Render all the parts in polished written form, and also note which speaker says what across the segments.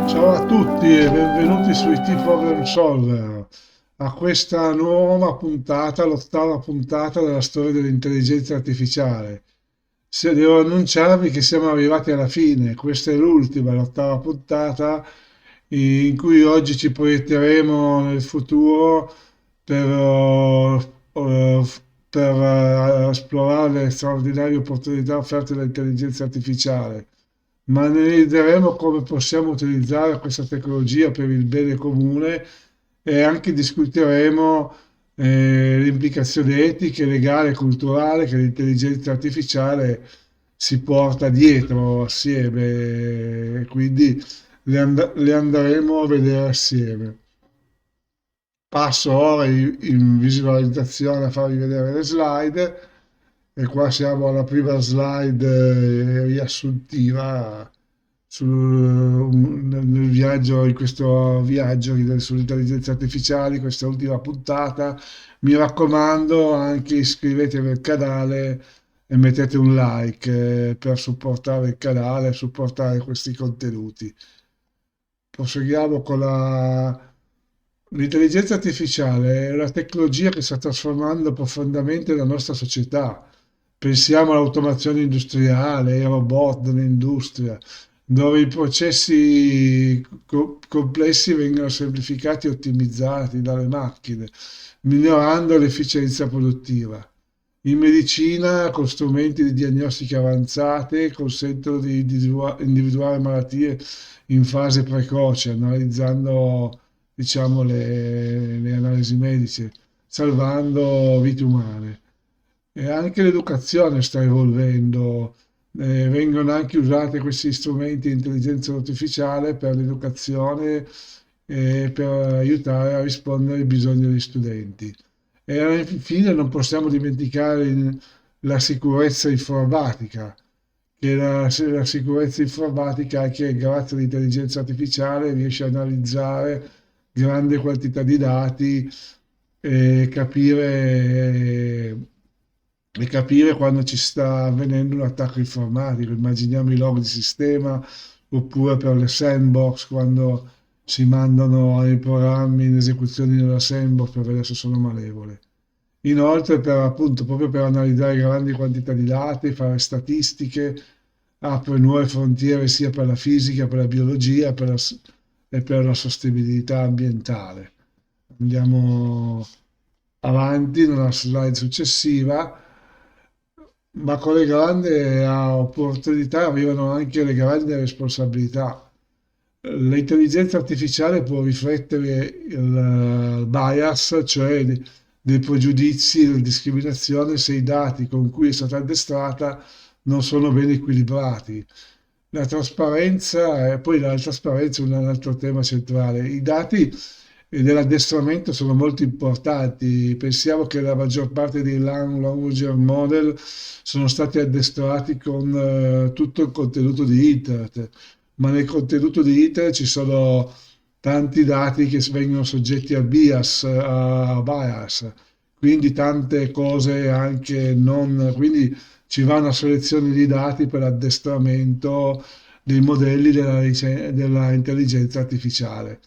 Speaker 1: Ciao a tutti e benvenuti su IT Problem Solver, a questa nuova puntata, l'ottava puntata della storia dell'intelligenza artificiale. Se devo annunciarvi che siamo arrivati alla fine, questa è l'ultima, l'ottava puntata, in cui oggi ci proietteremo nel futuro per, esplorare le straordinarie opportunità offerte dall'intelligenza artificiale, ma analizzeremo come possiamo utilizzare questa tecnologia per il bene comune e anche discuteremo le implicazioni etiche, legali e culturali che l'intelligenza artificiale si porta dietro assieme, e quindi le andremo a vedere assieme. Passo ora in visualizzazione a farvi vedere le slide e qua siamo alla prima slide riassuntiva nel viaggio, in questo viaggio sull'intelligenza artificiale, questa ultima puntata. Mi raccomando, anche iscrivetevi al canale e mettete un like per supportare il canale e supportare questi contenuti. Proseguiamo con l'intelligenza artificiale, è una tecnologia che sta trasformando profondamente la nostra società. Pensiamo all'automazione industriale, ai robot dell'industria, dove i processi complessi vengono semplificati e ottimizzati dalle macchine, migliorando l'efficienza produttiva. In medicina, con strumenti di diagnostica avanzate, consentono di individuare malattie in fase precoce, analizzando, diciamo, le analisi mediche, salvando vite umane. E anche l'educazione sta evolvendo, vengono anche usati questi strumenti di intelligenza artificiale per l'educazione e per aiutare a rispondere ai bisogni degli studenti. E infine non possiamo dimenticare la sicurezza informatica, che la sicurezza informatica che grazie all'intelligenza artificiale riesce a analizzare grande quantità di dati e capire quando ci sta avvenendo un attacco informatico. Immaginiamo i log di sistema oppure per le sandbox quando si mandano i programmi in esecuzione nella sandbox per vedere se sono malevole. Inoltre, per, appunto, proprio per analizzare grandi quantità di dati, fare statistiche, apre nuove frontiere sia per la fisica, per la biologia e per la sostenibilità ambientale. Andiamo avanti nella slide successiva, ma con le grandi opportunità arrivano anche le grandi responsabilità. L'intelligenza artificiale può riflettere il bias, cioè dei pregiudizi, delle discriminazioni, se i dati con cui è stata addestrata non sono ben equilibrati. La trasparenza è un altro tema centrale. I dati dell'addestramento sono molto importanti. Pensiamo che la maggior parte dei language model sono stati addestrati con tutto il contenuto di internet, ma nel contenuto di internet ci sono tanti dati che vengono soggetti a bias, quindi tante cose anche non, quindi ci va una selezione di dati per l'addestramento dei modelli della intelligenza artificiale.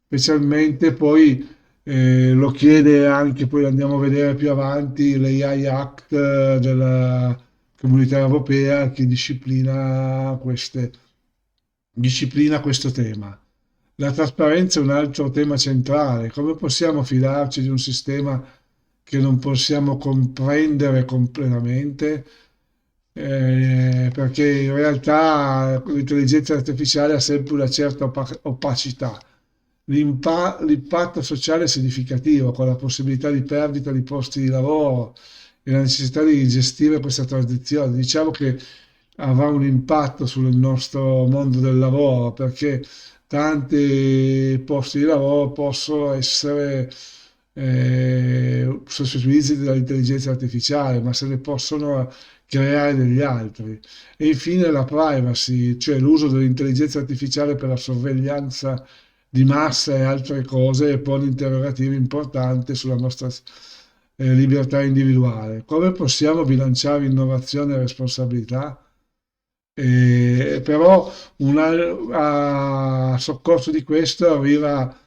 Speaker 1: Specialmente poi lo chiede anche, poi andiamo a vedere più avanti, l'AI Act della Comunità Europea che disciplina questo tema. La trasparenza è un altro tema centrale. Come possiamo fidarci di un sistema che non possiamo comprendere completamente? Perché in realtà l'intelligenza artificiale ha sempre una certa opacità. L'impatto sociale è significativo, con la possibilità di perdita di posti di lavoro e la necessità di gestire questa transizione. Diciamo che avrà un impatto sul nostro mondo del lavoro perché tanti posti di lavoro possono essere sostituiti dall'intelligenza artificiale, ma se ne possono creare degli altri. E infine la privacy, cioè l'uso dell'intelligenza artificiale per la sorveglianza di massa e altre cose, pone interrogativi importanti sulla nostra libertà individuale. Come possiamo bilanciare innovazione e responsabilità? Però a soccorso di questo arriva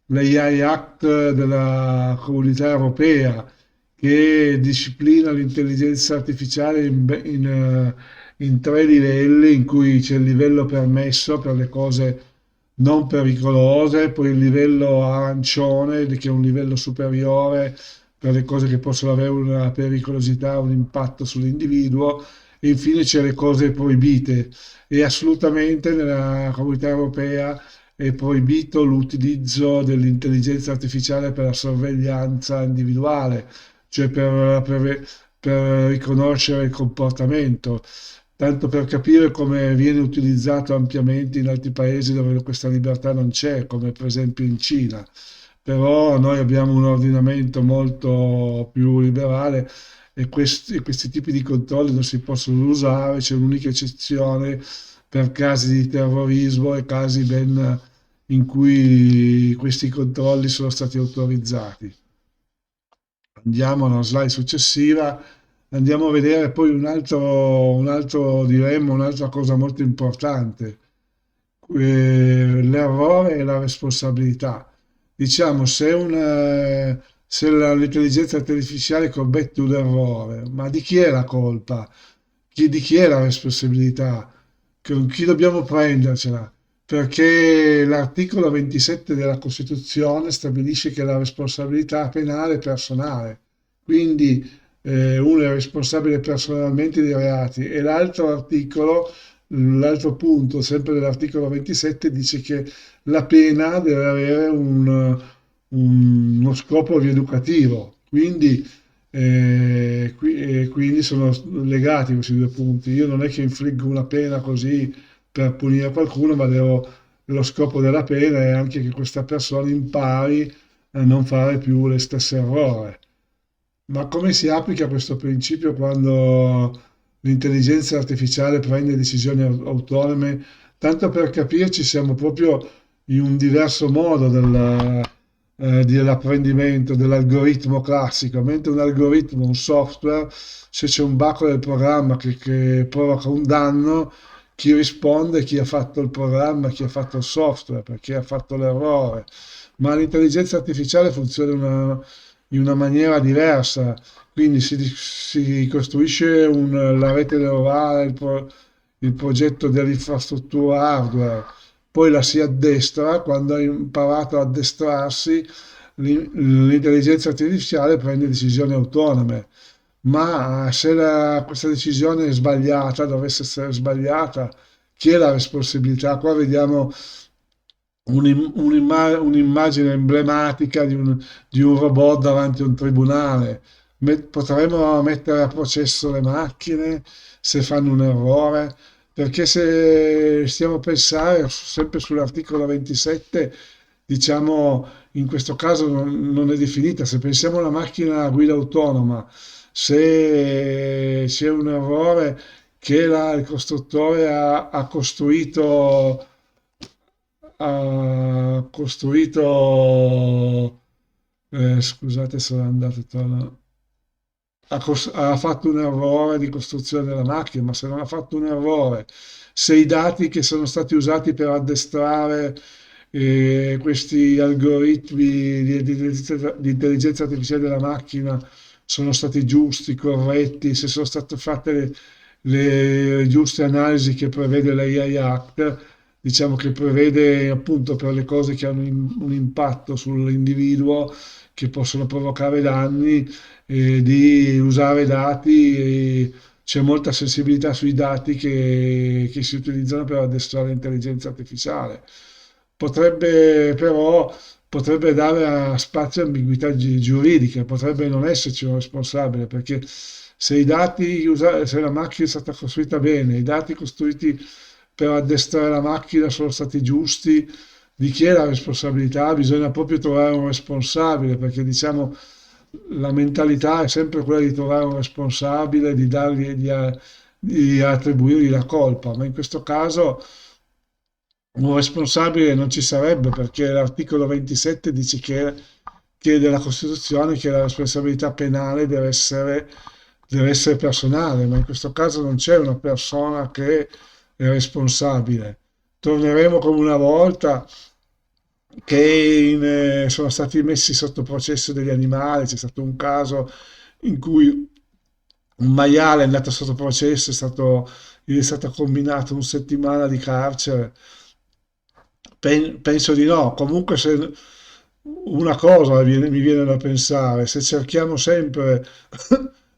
Speaker 1: l'AI Act della Comunità Europea, che disciplina l'intelligenza artificiale in tre livelli, in cui c'è il livello permesso per le cose non pericolose, poi il livello arancione, che è un livello superiore per le cose che possono avere una pericolosità, un impatto sull'individuo, e infine c'è le cose proibite. E assolutamente nella Comunità Europea è proibito l'utilizzo dell'intelligenza artificiale per la sorveglianza individuale, cioè per riconoscere il comportamento, tanto per capire come viene utilizzato ampiamente in altri paesi dove questa libertà non c'è, come per esempio in Cina. Però noi abbiamo un ordinamento molto più liberale e questi tipi di controlli non si possono usare, c'è un'unica eccezione per casi di terrorismo e casi ben in cui questi controlli sono stati autorizzati. Andiamo alla slide successiva, andiamo a vedere poi un altro dilemma, un'altra cosa molto importante, l'errore e la responsabilità. Diciamo, se l'intelligenza artificiale commette un errore, ma di chi è la colpa? Di chi è la responsabilità? Con chi dobbiamo prendercela? Perché l'articolo 27 della Costituzione stabilisce che la responsabilità penale è personale, quindi uno è responsabile personalmente dei reati, e l'altro punto, sempre dell'articolo 27, dice che la pena deve avere uno scopo rieducativo, quindi sono legati questi due punti. Io non è che infliggo una pena così per punire qualcuno, ma lo scopo della pena è anche che questa persona impari a non fare più le stesse errori. Ma come si applica questo principio quando l'intelligenza artificiale prende decisioni autonome? Tanto per capirci, siamo proprio in un diverso modo dell'apprendimento dell'algoritmo classico. Mentre un algoritmo, un software, se c'è un bug del programma che provoca un danno, chi risponde? Chi ha fatto il programma, chi ha fatto il software, perché ha fatto l'errore. Ma l'intelligenza artificiale funziona in una maniera diversa, quindi si costruisce la rete neurale, il progetto dell'infrastruttura hardware, poi la si addestra. Quando ha imparato ad addestrarsi, l'intelligenza artificiale prende decisioni autonome. Ma se questa decisione è sbagliata, dovesse essere sbagliata, chi è la responsabilità? Qua vediamo un'immagine emblematica di un robot davanti a un tribunale. Potremmo mettere a processo le macchine se fanno un errore, perché se stiamo a pensare sempre sull'articolo 27, diciamo, in questo caso non è definita. Se pensiamo alla macchina a guida autonoma, se c'è un errore che il costruttore ha costruito, scusate, sono andato torno, ha fatto un errore di costruzione della macchina, ma se non ha fatto un errore, se i dati che sono stati usati per addestrare questi algoritmi di intelligenza artificiale della macchina sono stati giusti, corretti, se sono state fatte le giuste analisi che prevede l'AI Act, diciamo che prevede appunto per le cose che hanno un impatto sull'individuo, che possono provocare danni, di usare dati, e c'è molta sensibilità sui dati che si utilizzano per addestrare l'intelligenza artificiale. Potrebbe dare spazio a ambiguità giuridiche, potrebbe non esserci un responsabile, perché se la macchina è stata costruita bene, i dati costruiti per addestrare la macchina sono stati giusti, di chi è la responsabilità? Bisogna proprio trovare un responsabile, perché diciamo la mentalità è sempre quella di trovare un responsabile, di attribuirgli la colpa, ma in questo caso un responsabile non ci sarebbe, perché l'articolo 27 dice che della Costituzione che la responsabilità penale deve essere personale, ma in questo caso non c'è una persona che è responsabile. torneremo come una volta che sono stati messi sotto processo degli animali. C'è stato un caso in cui un maiale è andato sotto processo, gli è stata combinata una settimana di carcere. Penso di no. Comunque, se una cosa mi viene da pensare, se cerchiamo sempre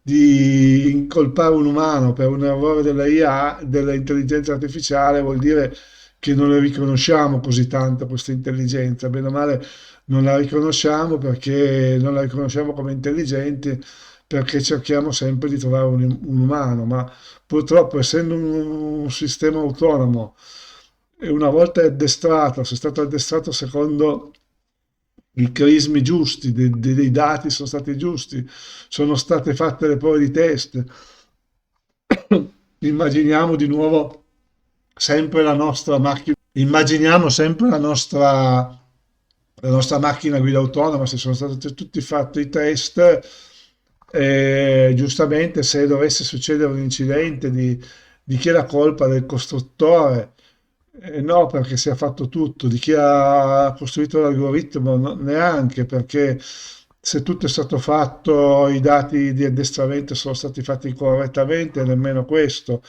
Speaker 1: di incolpare un umano per un errore della IA, dell'intelligenza artificiale, vuol dire che non le riconosciamo così tanto questa intelligenza. Bene o male non la riconosciamo, perché non la riconosciamo come intelligente, perché cerchiamo sempre di trovare un umano, ma purtroppo, essendo un sistema autonomo, e una volta addestrato, se è stato addestrato secondo i crismi giusti, dei dati sono stati giusti, sono state fatte le prove di test. Immaginiamo di nuovo sempre la nostra macchina, immaginiamo sempre la nostra macchina guida autonoma, se sono stati tutti fatti i test, giustamente, se dovesse succedere un incidente, di chi è la colpa? Del costruttore? No, perché si è fatto tutto. Di chi ha costruito l'algoritmo? Neanche, perché se tutto è stato fatto, i dati di addestramento sono stati fatti correttamente, nemmeno questo.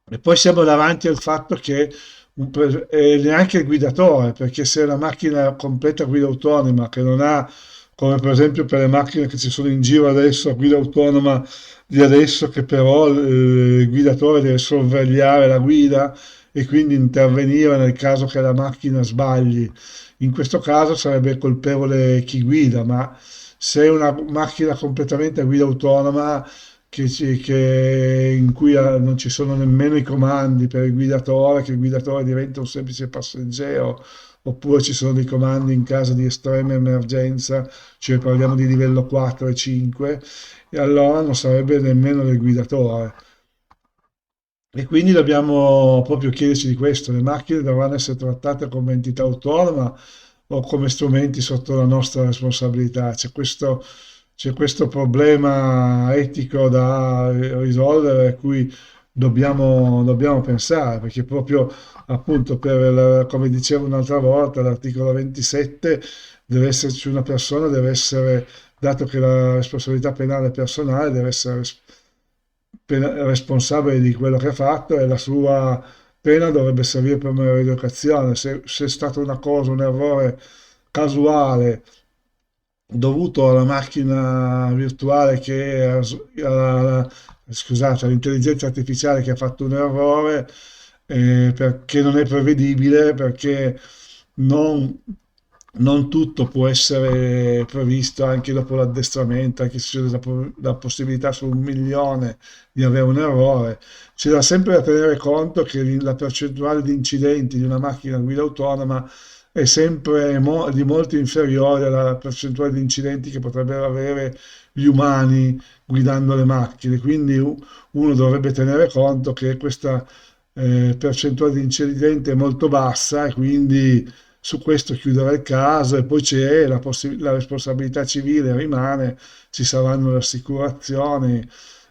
Speaker 1: E poi siamo davanti al fatto che neanche il guidatore, perché se è una macchina completa guida autonoma, che non ha, come per esempio per le macchine che ci sono in giro adesso, a guida autonoma di adesso, che però il guidatore deve sorvegliare la guida e quindi intervenire nel caso che la macchina sbagli. In questo caso sarebbe colpevole chi guida, ma se è una macchina completamente a guida autonoma, in cui non ci sono nemmeno i comandi per il guidatore, che il guidatore diventa un semplice passeggero, oppure ci sono dei comandi in caso di estrema emergenza, cioè parliamo di livello 4 e 5, e allora non sarebbe nemmeno del guidatore. E quindi dobbiamo proprio chiederci di questo: le macchine dovranno essere trattate come entità autonoma o come strumenti sotto la nostra responsabilità? C'è questo problema etico da risolvere, a cui dobbiamo pensare, perché proprio appunto come dicevo un'altra volta, l'articolo 27, deve esserci una persona, deve essere, dato che la responsabilità penale è personale, deve essere responsabile di quello che ha fatto, e la sua pena dovrebbe servire per una rieducazione. Se è stata una cosa, un errore casuale dovuto alla macchina virtuale scusate, all'intelligenza artificiale che ha fatto un errore, perché non è prevedibile, perché non, non tutto può essere previsto anche dopo l'addestramento, anche se c'è la possibilità su 1 milione di avere un errore. C'è da sempre da tenere conto che la percentuale di incidenti di una macchina a guida autonoma è sempre di molto inferiore alla percentuale di incidenti che potrebbero avere gli umani guidando le macchine. Quindi uno dovrebbe tenere conto che questa percentuale di incidenti è molto bassa, e quindi su questo chiudere il caso, e poi c'è la responsabilità civile rimane, ci saranno le assicurazioni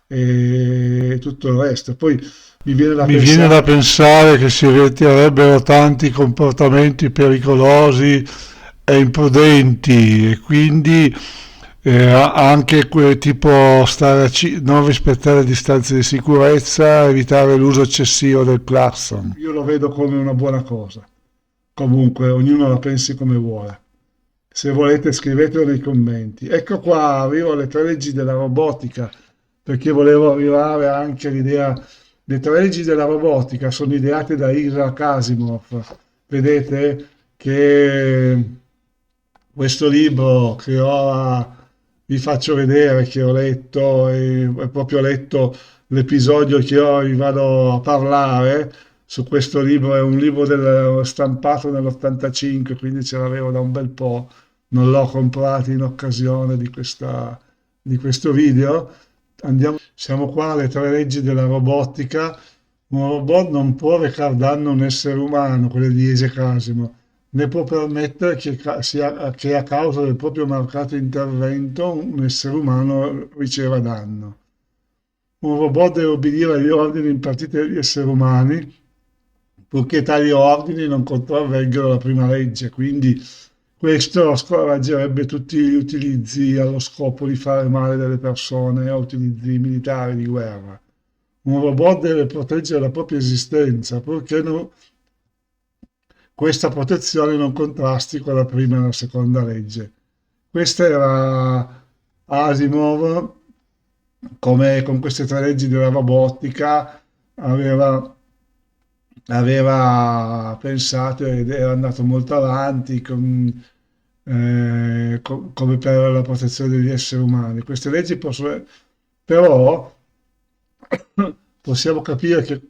Speaker 1: e tutto il resto. Poi mi viene da
Speaker 2: Mi viene
Speaker 1: pensare.
Speaker 2: da pensare che si ritirerebbero tanti comportamenti pericolosi e imprudenti, e quindi anche tipo non rispettare le distanze di sicurezza, evitare l'uso eccessivo del clacson.
Speaker 1: Io lo vedo come una buona cosa. Comunque, ognuno la pensi come vuole. Se volete, scrivetelo nei commenti. Ecco qua, arrivo alle 3 leggi della robotica, perché volevo arrivare anche all'idea. Le 3 leggi della robotica sono ideate da Isaac Asimov. Vedete che questo libro che ora vi faccio vedere, che ho letto, e proprio letto l'episodio che ora vi vado a parlare su questo libro. È un libro stampato nell'85, quindi ce l'avevo da un bel po', non l'ho comprato in occasione di questo video. Siamo qua alle 3 leggi della robotica. Un robot non può recare danno a un essere umano, quelle di Isaac Asimov, né può permettere che a causa del proprio marcato intervento un essere umano riceva danno. Un robot deve obbedire agli ordini impartiti dagli esseri umani, purché tali ordini non contravvengono la prima legge. Quindi questo scoraggerebbe tutti gli utilizzi allo scopo di fare male delle persone o utilizzi militari di guerra. Un robot deve proteggere la propria esistenza, purché questa protezione non contrasti con la prima e la seconda legge. Questa era Asimov, come con queste tre leggi della robotica, aveva, aveva pensato ed era andato molto avanti come per la protezione degli esseri umani. Queste leggi possono, però possiamo capire che,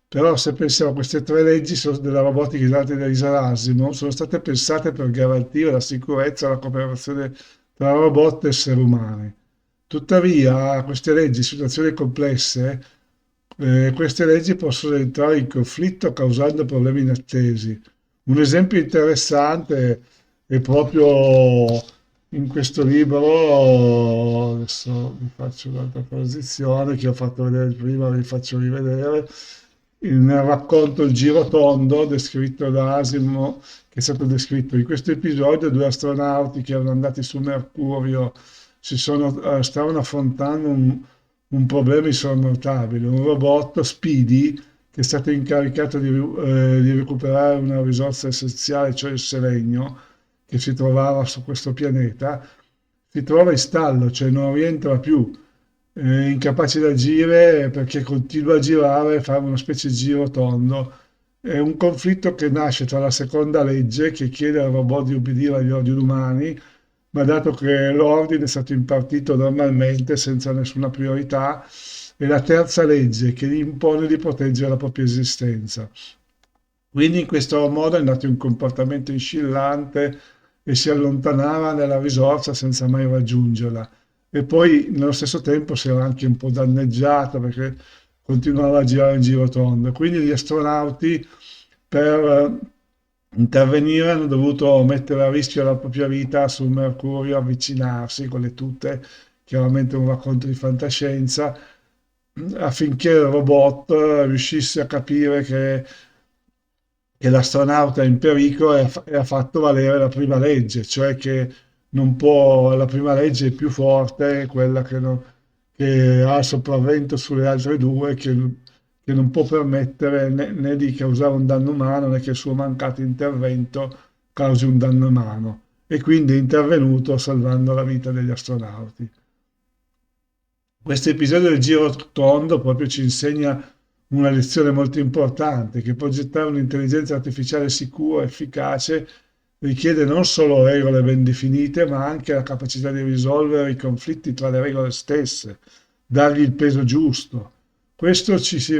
Speaker 1: però se pensiamo a queste tre leggi della robotica date da Isaac Asimov, sono state pensate per garantire la sicurezza e la cooperazione tra robot e esseri umani. Tuttavia, queste leggi, in situazioni complesse, queste leggi possono entrare in conflitto causando problemi inattesi. Un esempio interessante è proprio in questo libro, adesso vi faccio un'altra posizione che ho fatto vedere prima, vi faccio rivedere, nel racconto Il giro tondo, descritto da Asimov, che è stato descritto in questo episodio, due astronauti che erano andati su Mercurio stavano affrontando un problema insormontabile, un robot, Speedy, che è stato incaricato di recuperare una risorsa essenziale, cioè il selenio, che si trovava su questo pianeta, si trova in stallo, cioè non rientra più, incapace di agire perché continua a girare e fare una specie di giro tondo. È un conflitto che nasce tra la seconda legge, che chiede al robot di ubbidire agli ordini umani, ma dato che l'ordine è stato impartito normalmente senza nessuna priorità, e la terza legge che gli impone di proteggere la propria esistenza. Quindi in questo modo è nato un comportamento inscillante e si allontanava nella risorsa senza mai raggiungerla. E poi nello stesso tempo si era anche un po' danneggiato perché continuava a girare in giro tondo. Quindi gli astronauti per intervenire hanno dovuto mettere a rischio la propria vita sul Mercurio, avvicinarsi con le tute, chiaramente un racconto di fantascienza, affinché il robot riuscisse a capire che l'astronauta è in pericolo e ha fatto valere la prima legge, cioè che non può, la prima legge è più forte, quella che ha il sopravvento sulle altre due, che non può permettere né di causare un danno umano né che il suo mancato intervento causi un danno umano. E quindi è intervenuto salvando la vita degli astronauti. Questo episodio del giro tondo proprio ci insegna una lezione molto importante, che progettare un'intelligenza artificiale sicura e efficace richiede non solo regole ben definite, ma anche la capacità di risolvere i conflitti tra le regole stesse, dargli il peso giusto. Questo ci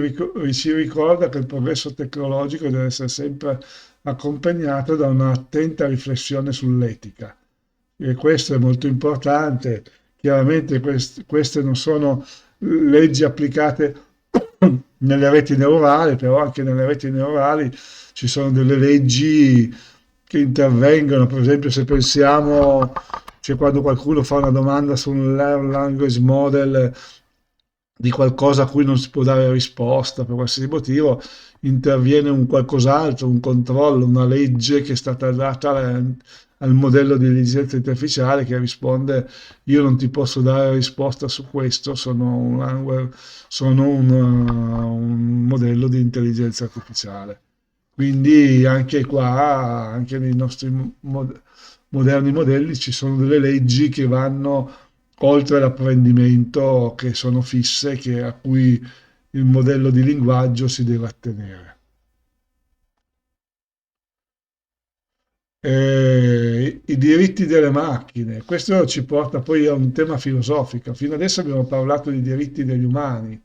Speaker 1: ricorda che il progresso tecnologico deve essere sempre accompagnato da un'attenta riflessione sull'etica. E questo è molto importante. Chiaramente queste non sono leggi applicate nelle reti neurali, però anche nelle reti neurali ci sono delle leggi che intervengono. Per esempio, se pensiamo, cioè quando qualcuno fa una domanda su un language model di qualcosa a cui non si può dare risposta per qualsiasi motivo, interviene un qualcos'altro, un controllo, una legge che è stata data al modello di intelligenza artificiale che risponde: io non ti posso dare risposta su questo, sono un modello di intelligenza artificiale. Quindi anche qua, anche nei nostri moderni modelli, ci sono delle leggi che vanno oltre l'apprendimento, che sono fisse, a cui il modello di linguaggio si deve attenere. I diritti delle macchine, questo ci porta poi a un tema filosofico. Fino adesso abbiamo parlato di diritti degli umani,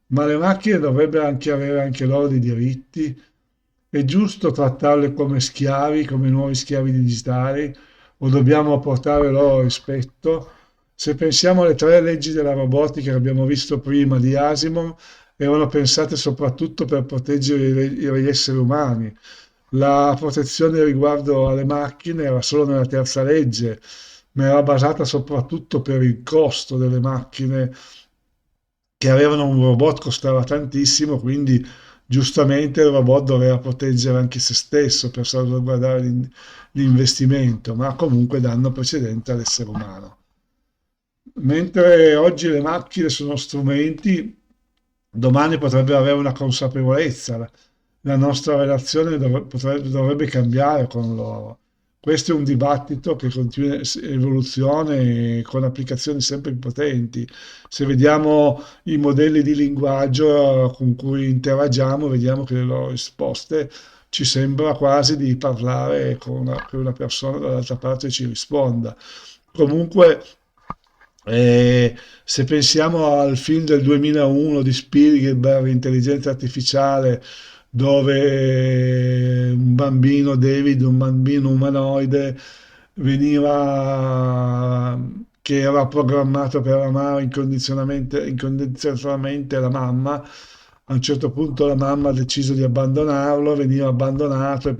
Speaker 1: ma le macchine dovrebbero anche avere anche loro dei diritti. È giusto trattarle come schiavi, come nuovi schiavi digitali, o dobbiamo portare loro rispetto? Se pensiamo alle tre leggi della robotica che abbiamo visto prima di Asimov, erano pensate soprattutto per proteggere gli esseri umani. La protezione riguardo alle macchine era solo nella terza legge, ma era basata soprattutto per il costo delle macchine, che avevano un robot costava tantissimo, quindi giustamente il robot doveva proteggere anche se stesso per salvaguardare l'investimento, ma comunque danno precedenza all'essere umano. Mentre oggi le macchine sono strumenti, domani potrebbero avere una consapevolezza, la nostra relazione dovrebbe cambiare con loro. Questo è un dibattito che continua in evoluzione con applicazioni sempre più potenti. Se vediamo i modelli di linguaggio con cui interagiamo, vediamo che le loro risposte ci sembra quasi di parlare con una persona dall'altra parte ci risponda. Comunque, se pensiamo al film del 2001 di Spielberg, Intelligenza Artificiale, dove un bambino, David, un bambino umanoide, veniva, che era programmato per amare incondizionatamente la mamma, a un certo punto la mamma ha deciso di abbandonarlo, veniva abbandonato e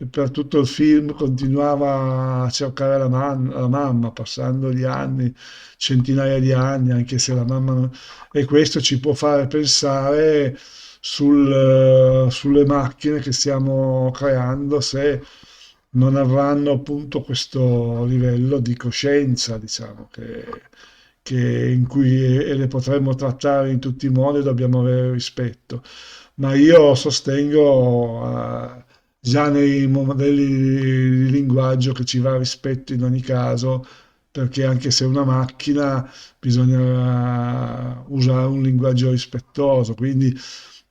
Speaker 1: per tutto il film continuava a cercare la mamma, passando gli anni, centinaia di anni, anche se la mamma non... E questo ci può fare pensare sulle macchine che stiamo creando, se non avranno appunto questo livello di coscienza, diciamo, in cui e le potremmo trattare in tutti i modi, dobbiamo avere rispetto. Ma io sostengo già nei modelli di linguaggio che ci va rispetto in ogni caso, perché anche se è una macchina bisogna usare un linguaggio rispettoso. Quindi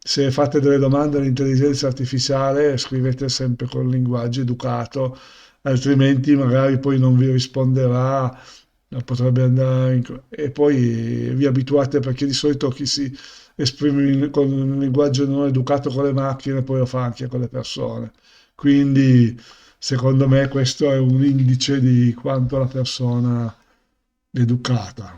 Speaker 1: se fate delle domande all'intelligenza artificiale, scrivete sempre con linguaggio educato, altrimenti magari poi non vi risponderà, potrebbe andare e poi vi abituate perché di solito chi si esprime con un linguaggio non educato con le macchine poi lo fa anche con le persone. Quindi secondo me questo è un indice di quanto la persona è educata.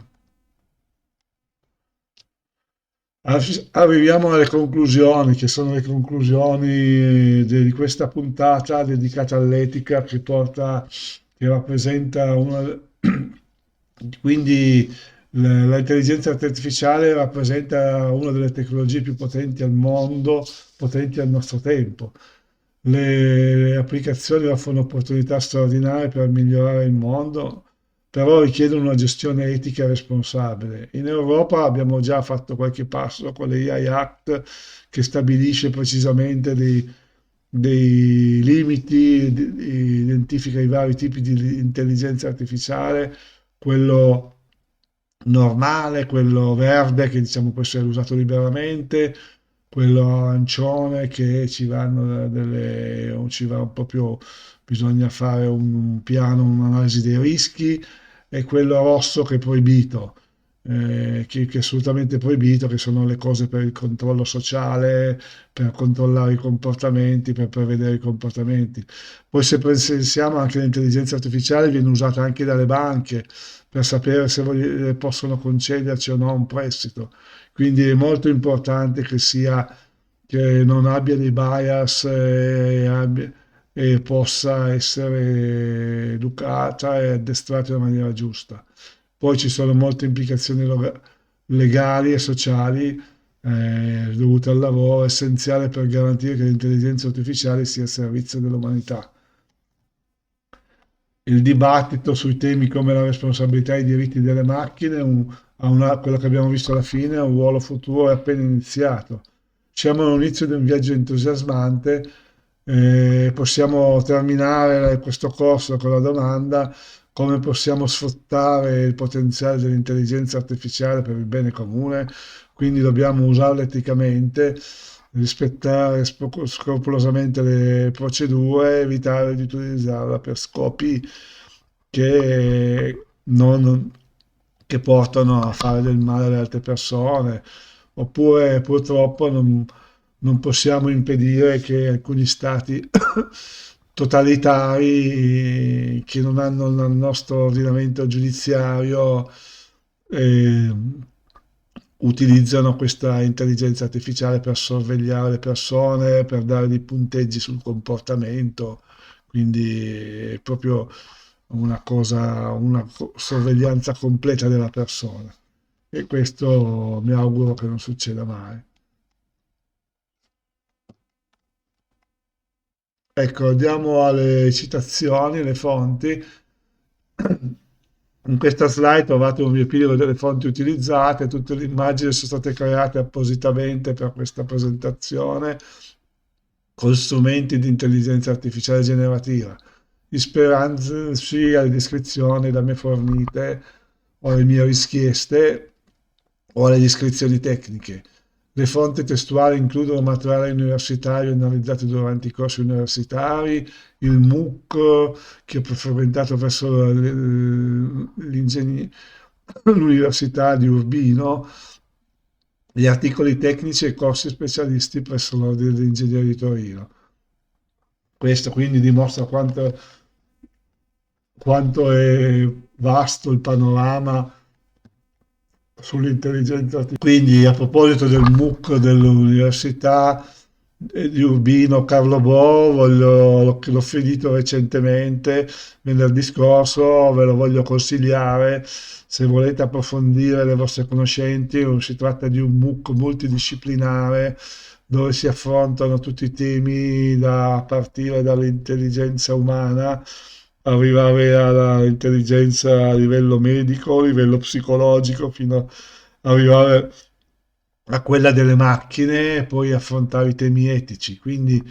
Speaker 1: Arriviamo alle conclusioni, che sono le conclusioni di questa puntata dedicata all'etica che rappresenta una, quindi l'intelligenza artificiale rappresenta una delle tecnologie più potenti al mondo, potenti al nostro tempo. Le applicazioni offrono opportunità straordinarie per migliorare il mondo, però richiedono una gestione etica e responsabile. In Europa abbiamo già fatto qualche passo con l'AI Act che stabilisce precisamente dei limiti, identifica i vari tipi di intelligenza artificiale, quello normale, quello verde che diciamo può essere usato liberamente, quello arancione che ci va proprio, bisogna fare un piano, un'analisi dei rischi, e quello rosso che è proibito, che è assolutamente proibito, che sono le cose per il controllo sociale, per controllare i comportamenti, per prevedere i comportamenti. Poi se pensiamo anche all'intelligenza artificiale viene usata anche dalle banche per sapere se possono concederci o no un prestito. Quindi è molto importante che non abbia dei bias e possa essere educata e addestrata in maniera giusta. Poi ci sono molte implicazioni legali e sociali dovute al lavoro, essenziale per garantire che l'intelligenza artificiale sia a servizio dell'umanità. Il dibattito sui temi come la responsabilità e i diritti delle macchine, quello che abbiamo visto alla fine, ha un ruolo futuro, è appena iniziato. Siamo all'inizio di un viaggio entusiasmante, possiamo terminare questo corso con la domanda: come possiamo sfruttare il potenziale dell'intelligenza artificiale per il bene comune? Quindi dobbiamo usarla eticamente, rispettare scrupolosamente le procedure, evitare di utilizzarla per scopi che, non, che portano a fare del male alle altre persone, oppure purtroppo non possiamo impedire che alcuni stati totalitari che non hanno il nostro ordinamento giudiziario eh, utilizzano questa intelligenza artificiale per sorvegliare le persone, per dare dei punteggi sul comportamento, quindi è proprio una cosa, una sorveglianza completa della persona. E questo mi auguro che non succeda mai. Ecco, andiamo alle citazioni, le fonti. In questa slide trovate un riepilogo delle fonti utilizzate, tutte le immagini sono state create appositamente per questa presentazione con strumenti di intelligenza artificiale generativa, ispirandosi alle descrizioni da me fornite o alle mie richieste o alle descrizioni tecniche. Le fonti testuali includono materiale universitario analizzato durante i corsi universitari, il MOOC che ho frequentato verso l'Università di Urbino, gli articoli tecnici e corsi specialisti presso l'Ordine degli Ingegneri di Torino. Questo quindi dimostra quanto è vasto il panorama sull'intelligenza artificiale. Quindi a proposito del MOOC dell'Università di Urbino Carlo Bo, l'ho finito recentemente, venerdì scorso, ve lo voglio consigliare se volete approfondire le vostre conoscenze. Si tratta di un MOOC multidisciplinare dove si affrontano tutti i temi da partire dall'intelligenza umana, arrivare all'intelligenza a livello medico, a livello psicologico, fino ad arrivare a quella delle macchine e poi affrontare i temi etici. Quindi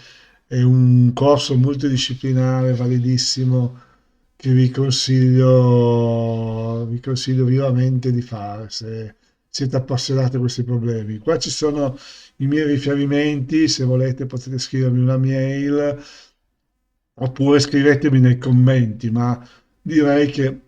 Speaker 1: è un corso multidisciplinare validissimo che vi consiglio vivamente di fare se siete appassionati a questi problemi. Qua ci sono i miei riferimenti, se volete potete scrivermi una mail oppure scrivetemi nei commenti, ma direi che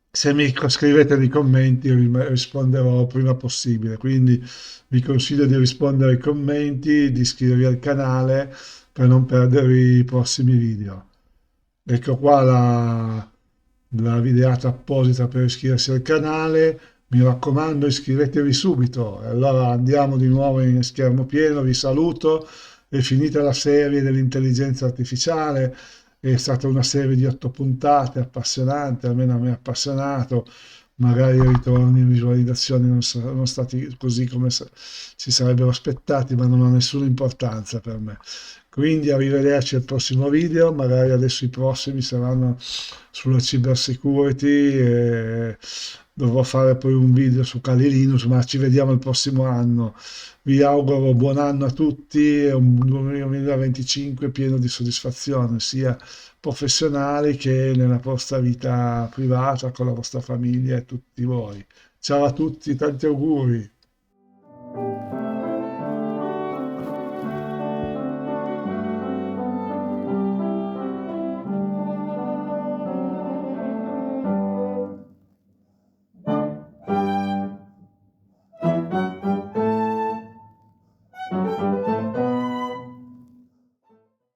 Speaker 1: se mi scrivete nei commenti risponderò il prima possibile, quindi vi consiglio di rispondere ai commenti, di iscrivervi al canale per non perdere i prossimi video. Ecco qua la videata apposita per iscriversi al canale. Mi raccomando, iscrivetevi subito. E allora andiamo di nuovo in schermo pieno. Vi saluto. È finita la serie dell'intelligenza artificiale. È stata una serie di 8 puntate appassionante, almeno a me ha appassionato. Magari i ritorni in visualizzazioni non sono stati così come si sarebbero aspettati, ma non ha nessuna importanza per me. Quindi arrivederci al prossimo video, magari adesso i prossimi saranno sulla cybersecurity e dovrò fare poi un video su Kali Linux, ma ci vediamo il prossimo anno. Vi auguro buon anno a tutti e un 2025 pieno di soddisfazione, sia professionali che nella vostra vita privata, con la vostra famiglia e tutti voi. Ciao a tutti, tanti auguri.